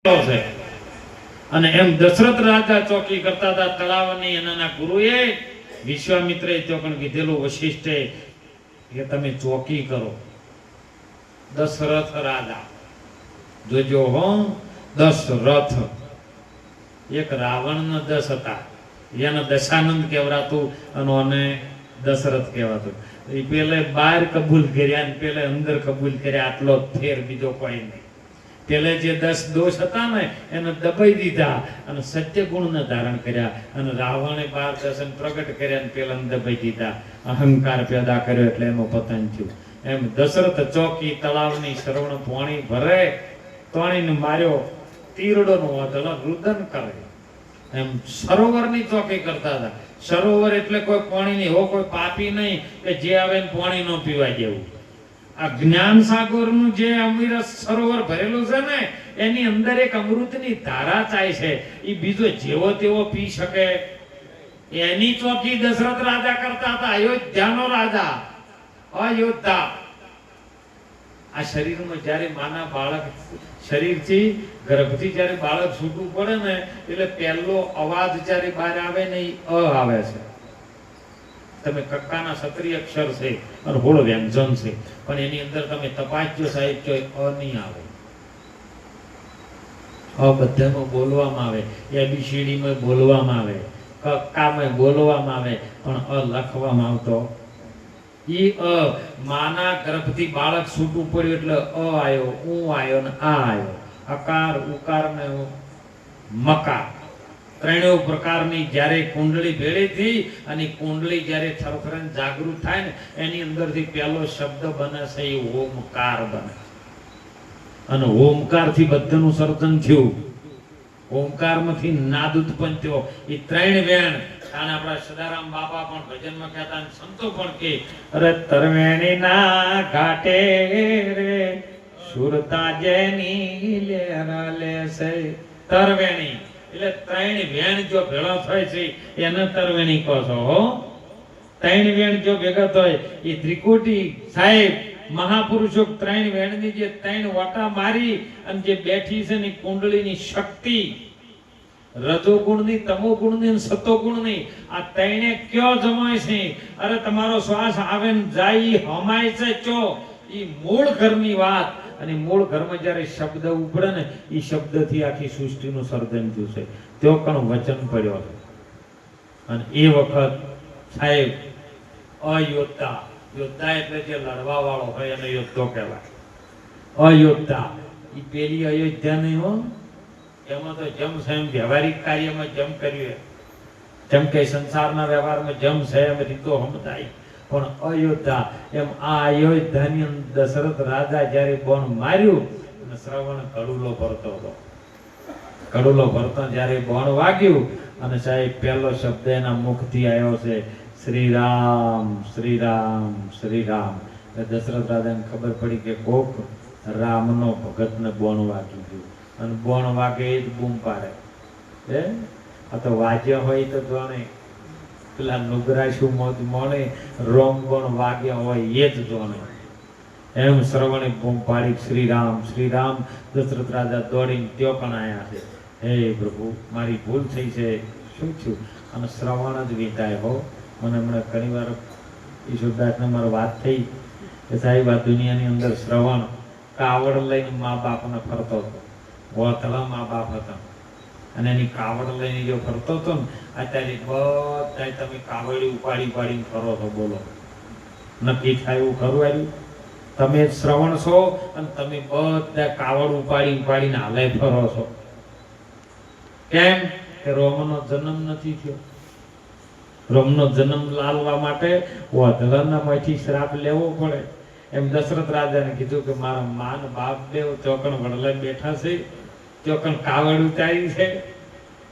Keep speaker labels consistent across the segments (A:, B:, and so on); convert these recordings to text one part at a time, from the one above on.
A: છે અને એમ દશરથ રાજા ચોકી કરતા હતા તળાવની. એના ગુરુએ વિશ્વામિત્રએ તો પણ કીધેલું વશિષ્ઠે કે તમે ચોકી કરો. દશરથ રાજા જોજો હો, દશરથ એક રાવણના 10 હતા, એને દશાનંદ કહેવાતું અને દશરથ કહેવાતું. એ પેલે બહાર કબૂલ કર્યા ને પેલે અંદર કબૂલ કર્યા, આટલો ફેર, બીજો કોઈ નહીં. પેલે જે 10 દોષ હતા ને એને દબાઈ દીધા અને સત્ય ગુણને ધારણ કર્યા, અને રાવણે 12 દર્શન પ્રગટ કર્યા અને પેલા દબાઈ દીધા, અહંકાર પેદા કર્યો, એટલે એનું પતન થયું. એમ દશરથ ચોકી તળાવની શ્રવણ પાણી ભરે, પાણીને માર્યો તીરડો નો વાદળ રુદન કરે. એમ સરોવરની ચોકી કરતા હતા. સરોવર એટલે કોઈ પાણી નહીં હો, કોઈ પાપી નહીં કે જે આવે ને પાણી ન પીવા જેવું. આ જ્ઞાન સાગરનું જે અમૃત સરોવર ભરેલું છે ને, એની અંદર એક અમૃતની ધારા ચાય છે, એ બીજો જેવો તેવો પી શકે. એની ચોકી દશરથ રાજા કરતા હતા, અયોધ્યાનો રાજા, અયોધ્યા. આ શરીરમાં જ્યારે માના બાળક શરીરથી ગર્ભથી જ્યારે બાળક છૂટવું પડે ને, એટલે પહેલો અવાજ જ્યારે બહાર આવે ને એ અ આવે છે. તમે કક્કાના ક્ષત્રિય અક્ષર છે અને હોળ વ્યંજન છે, પણ એની અંદર તમે તપાસજો સાહેબ તો અ નહીં આવે. અ બધામાં બોલવામાં આવે, એબીસીડીમાં બોલવામાં આવે, કક્કામાં બોલવામાં આવે, પણ અ લખવામાં આવતો. ઈ અ માના ગર્ભથી બાળક છૂટું પડ્યું એટલે અ આવ્યો, ઉ આવ્યો ને આ આવ્યો. અકાર ઉકાર ને મકાર, ત્રણેય પ્રકારની જ્યારે કુંડળી ભેળી થઈ અને કુંડળી જ્યારે થરથરન જાગૃત થાય ને, એની અંદરથી પહેલો શબ્દ બને છે એ ઓમકાર બને. અને ઓમકાર થી બધાનું સર્જન થયું. ઓમકારમાંથી નાદ ઉત્પન્ન થયો. એ 3 વેણ અને આપણા સદારામ બાપા પણ ભજનમાં કહેતા અને સંતો પણ કે, અરે તરવેણી ના ઘાટે રે સુરતા જેની લેરા લેશે. તરવેણી એટલે 3 વેણ જો ભેળો થાય છે એને તરવેણી કહો છો હો. 3 વેણ જો ભેગા થાય એ ત્રિકોટી સાહેબ મહાપુરુષો 3 વેણની જે 3 વાટા મારી અને જે બેઠી છે ને કુંડળીની શક્તિ, રજોગુણની, તમોગુણની, સતોગુણની, આ 3 કયો જમાય છે. અરે તમારો શ્વાસ આવે ને જાય હમાય છે ચો. એ મૂળ ઘરની વાત. અને મૂળ ઘરમાં જ્યારે શબ્દ ઉપડે ને, એ શબ્દથી આખી સૃષ્ટિનું સર્જન થયું છે. તેઓ કણ વચન પડ્યો છે. અને એ વખત સાહેબ અયોધ્યા, યોદ્ધા એટલે જે લડવા વાળો હોય એને યોદ્ધો કહેવાય. અયોધ્યા એ પેલી અયોધ્યા નહીં હો. એમાં તો જમ છે એમ વ્યવહારિક કાર્યમાં જમ કર્યું, જેમ કે સંસારના વ્યવહારમાં જમ છે એમ રીતો સમજાય. પણ અયોધ્યા એમ આ અયોધ્યાની દશરથ રાજા જ્યારે બોન માર્યું અને શ્રવણ કડુલો ભરતો હતો. કડુલો ભરતો જ્યારે બોન વાગ્યું અને સાહેબ પહેલો શબ્દ એના મુખથી આવ્યો છે શ્રી રામ, શ્રી રામ, શ્રી રામ. દશરથ રાજાને ખબર પડી કે કોક રામનો ભગતને બોન વાગી ગયું. અને બોણ વાગે એ જ બૂમ પાડે. આ તો વાજ્ય હોય તો જાણે પેલા નુગરા શું મોણે રોમ બોણ વાગ્યા હોય એ જ જોણે. એમ શ્રવણે બૂમ પાડી શ્રી રામ, શ્રી રામ. દશરથ રાજા દોડીને ત્યો પણ આવ્યા છે. હે પ્રભુ મારી ભૂલ થઈ છે, શું થયું? અને શ્રવણ જ વીતાય હો. મને હમણાં ઘણી વાર ઈશ્વરદાસને મારી વાત થઈ કે સાહેબ આ દુનિયાની અંદર શ્રવણ કાવડ લઈને મા બાપને ફરતો હતો. વોતળા મા બાપ હતા અને એની કાવડ લઈને જો ફરતો હતો ને, અત્યારે બધા તમે કાવડી ઉપાડી ઉપાડીને ફરો છો. બોલો નક્કી થાય એવું ખરું આવ્યું? તમે શ્રવણ છો અને તમે બધા કાવડ ઉપાડી ઉપાડીને હાલે ફરો છો. કેમ કે રોમનો જન્મ નથી થયો. રોમનો જન્મ લાવવા માટે વોતળાના માંથી શ્રાપ લેવો પડે. એમ દશરથ રાજાને કીધું કે મારા માન બાપ દેવ ચોકણ વડલા બેઠા છે, ચોકણ કાવડ ઉતારી છે,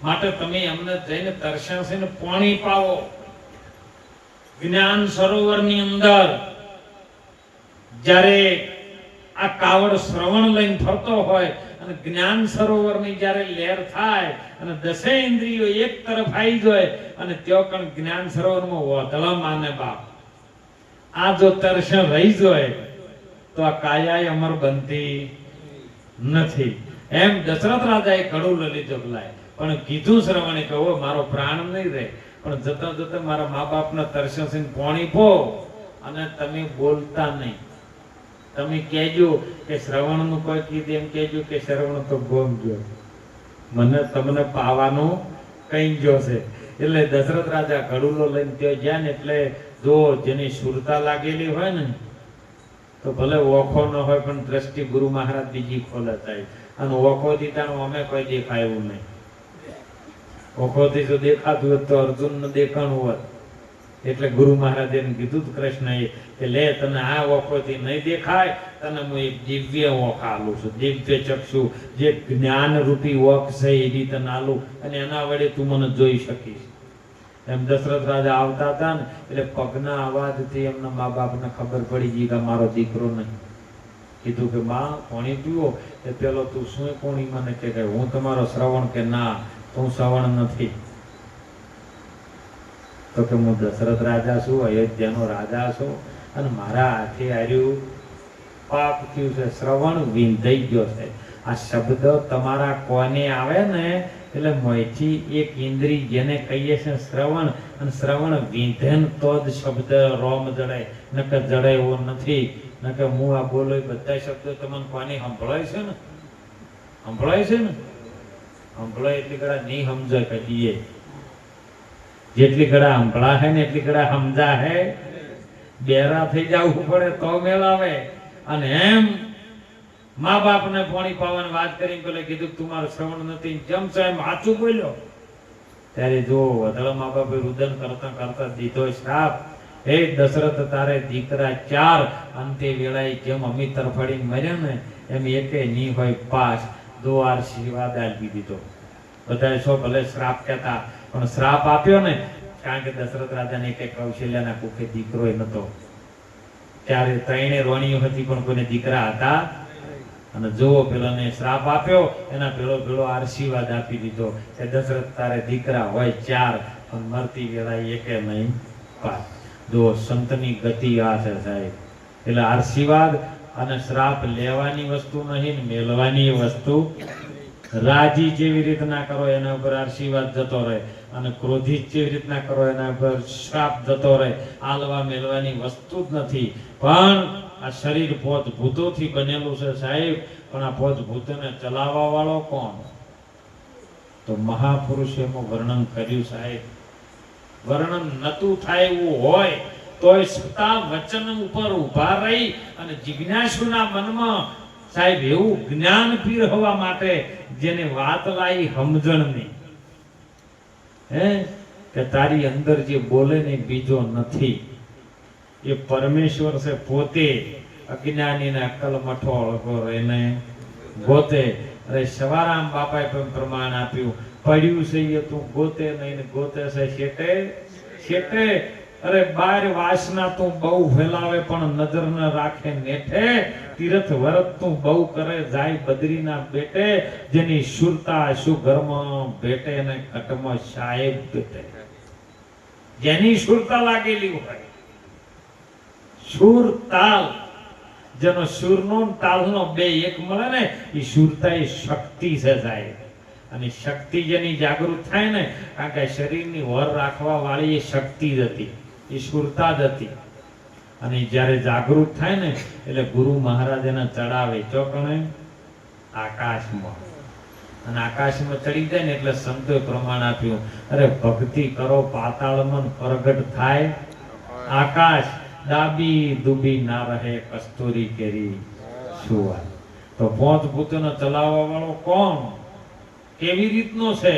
A: માટે તમે એમને જઈને તરસ્યા છે ને પાણી પાવો. જ્ઞાન સરોવરની અંદર જ્યારે આ કાવડ શ્રવણ લઈને ફરતો હોય અને જ્ઞાન સરોવરની જ્યારે લહેર થાય અને 10 ઇન્દ્રિયો એક તરફ આવી જાય અને ચોકણ જ્ઞાન સરોવરમાં વોતળા માને બાપ આ જો તરસ્યા રહી જાય તો આ કાયા અમર બનતી નથી. એમ દશરથ રાજાએ કડું લીધું લાય, પણ કીધું શ્રવણે કે ઓ મારો પ્રાણ નહીં રહે, પણ જતા જતા મારા મા બાપના તરસ્યસીને પોણી પો અને તમે બોલતા નહીં. તમે કહેજો કે શ્રવણનું કોઈ કીધું એમ કહેજો કે શ્રવણ તો ગોમ ગયો, મને તમને પાવાનું કઈ ગયો છે. એટલે દશરથ રાજા કડુલો લઈને ત્યાં ગયા ને એટલે જો જેની સુરતા લાગેલી હોય ને તો ભલે ઓખો ન હોય પણ દ્રષ્ટિ ગુરુ મહારાજ બીજી ખોલે થાય. અને ઓખો દીતાનું અમે કોઈ દેખાયું નહીં. ઓખોથી જો દેખાતું હોત તો અર્જુન ને દેખાણું હોત. એટલે ગુરુ મહારાજે એને કીધું કૃષ્ણએ કે લે તને આ ઓખોથી નહીં દેખાય, તને હું એક દિવ્ય ઓખ આલું છું, દિવ્ય ચક્ષુ, જે જ્ઞાન રૂપી ઓખ છે એ રીતે આલું, અને એના વડે તું મને જોઈ શકીશ. એમ દશરથ રાજા આવતા હતા ને એટલે પગના અવાજથી એમના મા બાપને ખબર પડી ગઈ કે મારો દીકરો નહીં. કીધું કે માં પાણી પીવો. એ પેલો તું શું કોણી મને કે હું તમારો શ્રવણ, કે ના તું શ્રવણ નથી. તો કે હું દશરથ રાજા છું, અયોધ્યાનો રાજા છું, અને મારા હાથે આર્યું પાપ થયું છે, શ્રવણ વિંધાઈ ગયો છે. આ શબ્દ તમારા કોને આવે ને એટલે મોયથી એક ઇન્દ્રિય જેને કહીએ છે શ્રવણ, અને શ્રવણ વિંધન તો જ શબ્દ રોમ જડે, નકર જડે એવો નથી. નકર હું આ બોલો એ બધા શબ્દો તમને કોને સંભળાય છે ને, સંભળાય છે ને, સંભળાય એટલી ઘડા નહીં સમજાય કહીએ, જેટલી ઘડા સંભળા હે ને એટલી ઘડા સમજા હે. બેરા થઈ જવું પડે તો મેળ આવે. અને એમ મા બાપને પાણી પાવાની વાત કરીને પેલે કીધું તું મારું શ્રવણ નથી, જેમ સાહેબ સાચું બોલ્યો. ત્યારે જો વધળ મા બાપે રુદન કરતા કરતા દીધો શ્રાપ, હે દશરથ તારે દીકરા 4 અંતે વેળાએ જેમ અમી તરફડી મર્યા ને એમ એકે ની હોય પાસ. દો આશીર્વાદ આપી દીધો. બધા સો ભલે શ્રાપ કહેતા પણ શ્રાપ આપ્યો ને, કારણ કે દશરથ રાજાને કે કૌશલ્યાના કુખે દીકરો એ નતો. ત્યારે 3 રોણીઓ હતી પણ કોઈને દીકરા હતા. અને જો પેલાને શ્રાપ આપ્યો એના પેલો આશીર્વાદ આપી દીધો કે દશરથ તારે દીકરા હોય 4 પણ મરતી વેળાએ એકે નહીં પાસ. જો સંતની ગતિ આ છે સાહેબ. એટલે આશીર્વાદ અને શ્રાપ લેવાની વસ્તુ નહીં, મેળવાની વસ્તુ. રાજી જેવી રીતના કરો એના ઉપર આશીર્વાદ જતો રહે, અને ક્રોધિત જેવી રીતના કરો એના ઉપર શ્રાપ જતો રહે. આલવા મેળવાની વસ્તુ જ નથી. પણ આ શરીર પોત ભૂતોથી બનેલું છે સાહેબ. પણ આ પોત ભૂતોને ચલાવવા વાળો કોણ? તો મહાપુરુષે એમાં વર્ણન કર્યું સાહેબ. વર્ણન નતું થાય એવું હોય તોય છતાં વચન ઉપર ઉભા રહી અને જિજ્ઞાસુના મનમાં સાહેબ એવું જ્ઞાન પીરહવા માટે જેને વાત લાવી સમજણની, હે કે તારી અંદર જે બોલે ને બીજો નથી, એ પરમેશ્વર છે પોતે. અજ્ઞાનીને અક્કલ મઠો અળગો રહીને ગોતે. અરે સવારામ બાપાએ પણ પ્રમાણ આપ્યું, પડ્યું છે એ તું ગોતે નહીં, ગોતે છે શેટે શેટે. અરે બાર વાસના તું બહુ ફેલાવે પણ નજર ન રાખે નેઠે. તીર્થ વરત તું બહુ કરે જાય બદ્રીના બેટે. જેની સુરતા સુગર્મ ભેટે ને કટમાં સાહેબ બેટે. જેની સુરતા લાગેલી હોય, સુર તાલ, જેનો સુરનો તાલનો બે એક મળે ને એ સુરતા એ શક્તિ છે સાહેબ. અને શક્તિ જેની જાગૃત થાય ને, કારણ કે શરીરની વર રાખવા વાળી એ શક્તિ જ હતી, એ સુરતા જ હતી. અને જ્યારે જાગૃત થાય ને એટલે ગુરુ મહારાજ એને ચડાવે ચોકણે આકાશમાં. અને આકાશમાં ચડી જાય ને એટલે સંતોએ પ્રમાણ આપ્યું, અરે ભક્તિ કરો પાતાળમાં પ્રગટ થાય આકાશ. ડાબી દુબી ના રહે કસ્તુરી કેરી સુવા. તો પોત ભૂતોને ચલાવવા વાળો કોણ, કેવી રીતનો છે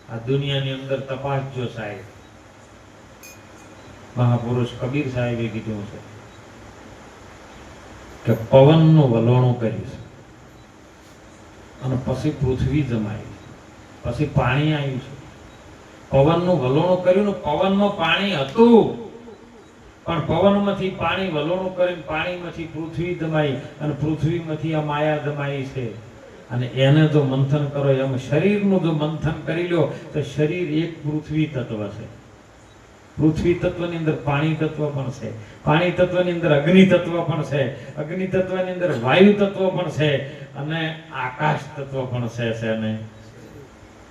A: આ દુનિયાની અંદર તપાસજો સાહેબ. મહાપુરુષ કબીર સાહેબે કીધું છે કે પવનનું વલોણું કર્યું છે, અને પછી પૃથ્વી જમાઈ, પછી પાણી આવ્યું છે. પવનનું વલોણું કર્યું ને, પવનમાં પાણી હતું પણ પવનમાંથી પાણી વલોણું કરીને પાણીમાંથી પૃથ્વી જમાઈ, અને પૃથ્વીમાંથી આ માયા જમાઈ છે. અને એને જો મંથન કરો, એમ શરીરનું જો મંથન કરી લો તો શરીર એક પૃથ્વી તત્વ છે. પૃથ્વી તત્વની અંદર પાણી તત્વ પણ છે, પાણી તત્વની અંદર અગ્નિ તત્વ પણ છે, અગ્નિ તત્વની અંદર વાયુ તત્વ પણ છે અને આકાશ તત્વ પણ છે ને.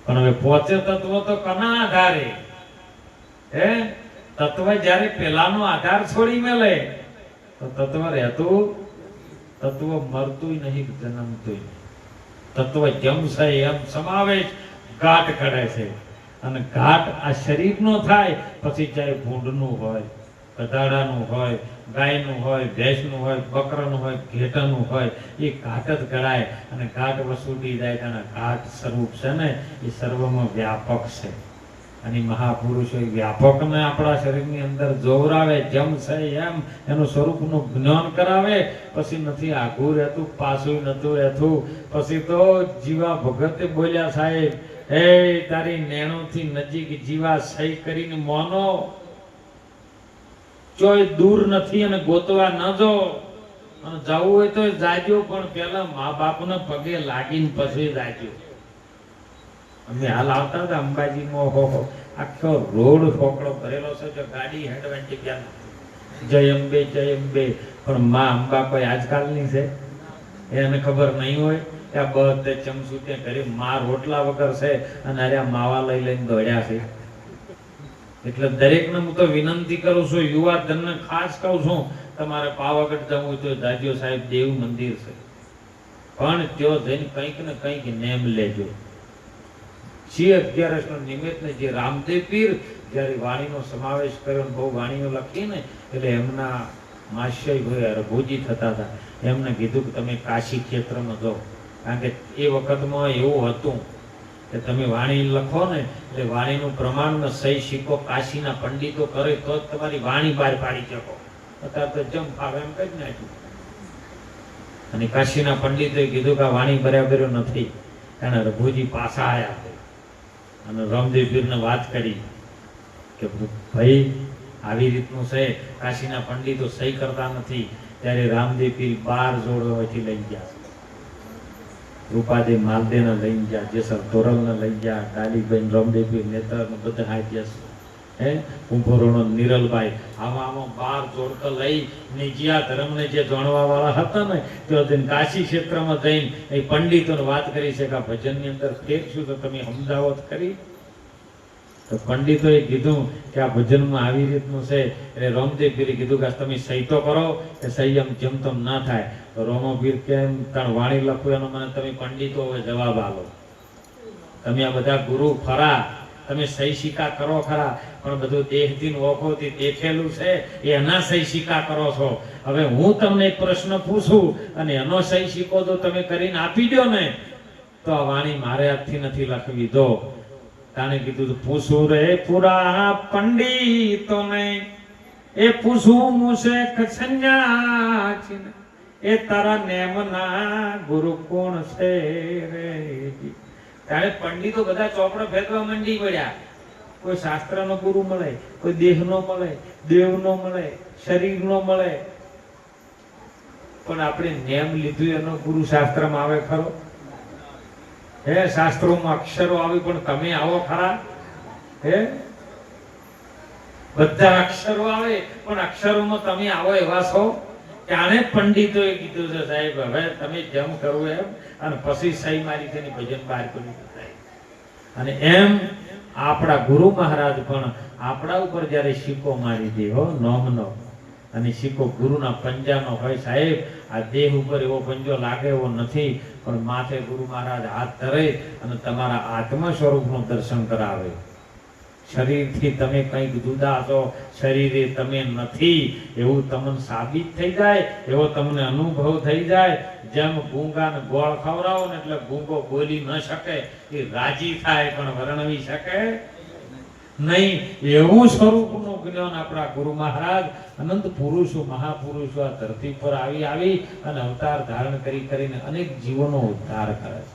A: પણ હવે પોચે તત્વ તો કના આધારે? હે તત્વ જ્યારે પેલાનો આધાર છોડી મેલે તો તત્વ રહેતું, તત્વ મરતું નહીં, જન્મતું નહીં. તત્વ જેમ છે એમ સમાવેશ ઘાટ કરે છે. અને ઘાટ આ શરીરનો થાય પછી ચાહે ભૂંડનું હોય, ગધાડાનું હોય, ગાયનું હોય, ભેંસનું હોય, બકરાનું હોય, ઘેટાનું હોય, એ ઘાટ જ કરાય. અને ઘાટ વસૂલી જાય કારણ ઘાટ સ્વરૂપ છે ને એ સર્વમાં વ્યાપક છે. અને મહાપુરુષો વ્યાપકને આપણા શરીરની અંદર જોવરાવે, જેમ છે એમ એનું સ્વરૂપનું જ્ઞાન કરાવે. પછી નથી આઘું રહેતું, પાછું નતું રહેતું. પછી તો જીવા ભગતે બોલ્યા, સાહેબ હે તારી નેણોથી નજીક જીવા સહી કરીને મોનો, ચોય દૂર નથી અને ગોતવા ન જો. અને જવું હોય તો જાજો, પણ પેલા મા બાપને પગે લાગીને પછી જાજો. અમે હાલ આવતા હતા અંબાજીમાં, ઓહો આખો રોડ ફોકડો ભરેલો છે, જો ગાડી હેડવાની જગ્યા નથી. જય અંબે જય અંબે. પણ માં અંબા કોઈ આજકાલની છે? એને ખબર નહીં હોય કે આ બધે ચમચું ત્યાં ઘરે માં રોટલા વગર છે અને અરે માવા લઈ લઈને દોડ્યા છે. એટલે દરેકને હું તો વિનંતી કરું છું, યુવા ધનને ખાસ કહું છું, તમારે પાવાગઢ જવું હોય તો દાદીઓ સાહેબ દેવ મંદિર છે, પણ ત્યાં જઈને કંઈક ને કંઈક નેમ લેજો. 11 નિમિત્તે જે રામદેવ પીર જ્યારે વાણીનો સમાવેશ કર્યો, બહુ વાણીઓ લખી ને, એટલે એમના માસ્ય રઘુજી થતા હતા, એમને કીધું કે તમે કાશી ક્ષેત્રમાં જાઓ. કારણ કે એ વખતમાં એવું હતું કે તમે વાણી લખો ને એટલે વાણીનું પ્રમાણ સહી સિક્કો કાશીના પંડિતો કરે તો જ તમારી વાણી બહાર પાડી શકો. અત્યારે તો જમ ફાવે એમ કઈ નાખ્યું. અને કાશીના પંડિતોએ કીધું કે આ વાણી બરાબર નથી. એને રઘુજી પાછા આવ્યા અને રામદેવ પીરને વાત કરી કે ભાઈ આવી રીતનું છે, કાશીના પંડિતો સહી કરતા નથી. ત્યારે રામદેવ પીર 12 જોડોથી લઈ ગયા, રૂપાદે માલદેને લઈ ગયા, જેસર તોરલને લઈ ગયા, ડાલીભાઈ રામદેવ પીર નેતર બધા હાજ્યા હે, કુંભરોનો નિરલભાઈ, આમાં 12 જોડક લઈ નિજિયા ધર્મને જે જાણવા વાળા હતા ને તો કાશી ક્ષેત્રમાં જઈને એ પંડિતોને વાત કરી છે કે આ ભજનની અંદર ફેર શું તો તમે સમજાવો કરી. તો પંડિતોએ કીધું કે આ ભજનમાં આવી રીતનું છે. એટલે રામદેવ પીરે કીધું કે તમે સહી તો કરો કે સહી એમ જેમ તેમ ના થાય. તો રોમપીર કેમ કારણ વાણી લખવું એનો મને તમે પંડિતો હવે જવાબ આલો. તમે આ બધા ગુરુ ખરા, તમે સહી સિક્કા કરો ખરા, પણ બધું દેહથી ઓખોથી દેખેલું છે એના સહી સિક્કા કરો છો. હવે હું તમને એક પ્રશ્ન પૂછું અને એનો સહી સિક્કો જો તમે કરીને આપી દો ને તો આ વાણી મારે હાથથી નથી લખવી. દો તાણે કીધું પૂછું રે પુરા પંડિતોને, એ પૂછું મુસે કછન્યા એ તારા નેમના ગુરુ કોણ છે રે. ત્યારે પંડિતો બધા ચોપડો ફેંકવા મંડી પડ્યા. કોઈ શાસ્ત્રનો ગુરુ મળે, કોઈ દેહનો મળે, દેવનો મળે, શરીરનો મળે, પણ આપણે નેમ લીધું એનો ગુરુ શાસ્ત્રમાં આવે ખરો? હે શાસ્ત્રોમાં અક્ષરો આવે પણ તમે આવો ખરા? હે બધા અક્ષરો આવે પણ અક્ષરોમાં તમે આવો એવા છો? ત્યારે પંડિતોએ કીધું છે સાહેબ હવે તમે જેમ કરવું એમ, અને પછી સહી મારી છે ભજન બહાર કર્યું સાહેબ. અને એમ આપણા ગુરુ મહારાજ પણ આપણા ઉપર જ્યારે સિક્કો મારી દે હો નોમનો, અને સિક્કો ગુરુના પંજાનો હોય સાહેબ. આ દેહ ઉપર એવો પંજો લાગે એવો નથી, પણ માથે ગુરુ મહારાજ હાથ ધરે અને તમારા આત્મ સ્વરૂપનું દર્શન કરાવે. શરીરથી તમે કંઈક જુદા છો, શરીરે તમે નથી એવું તમને સાબિત થઈ જાય, એવો તમને અનુભવ થઈ જાય. જેમ ગૂંગાને ગોળ ખવડાવો ને એટલે ગૂંગો બોલી ન શકે, એ રાજી થાય પણ વર્ણવી શકે નહીં. એવું સ્વરૂપનું જ્ઞાન આપણા ગુરુ મહારાજ અનંત પુરુષો મહાપુરુષો આ ધરતી પર આવી અને અવતાર ધારણ કરીને અનેક જીવોનો ઉદ્ધાર કરે છે.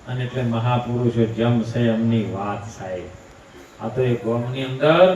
A: અને એટલે મહાપુરુષો જેમ છે એમની વાત સાહેબ. આ તો એ ગોમની અંદર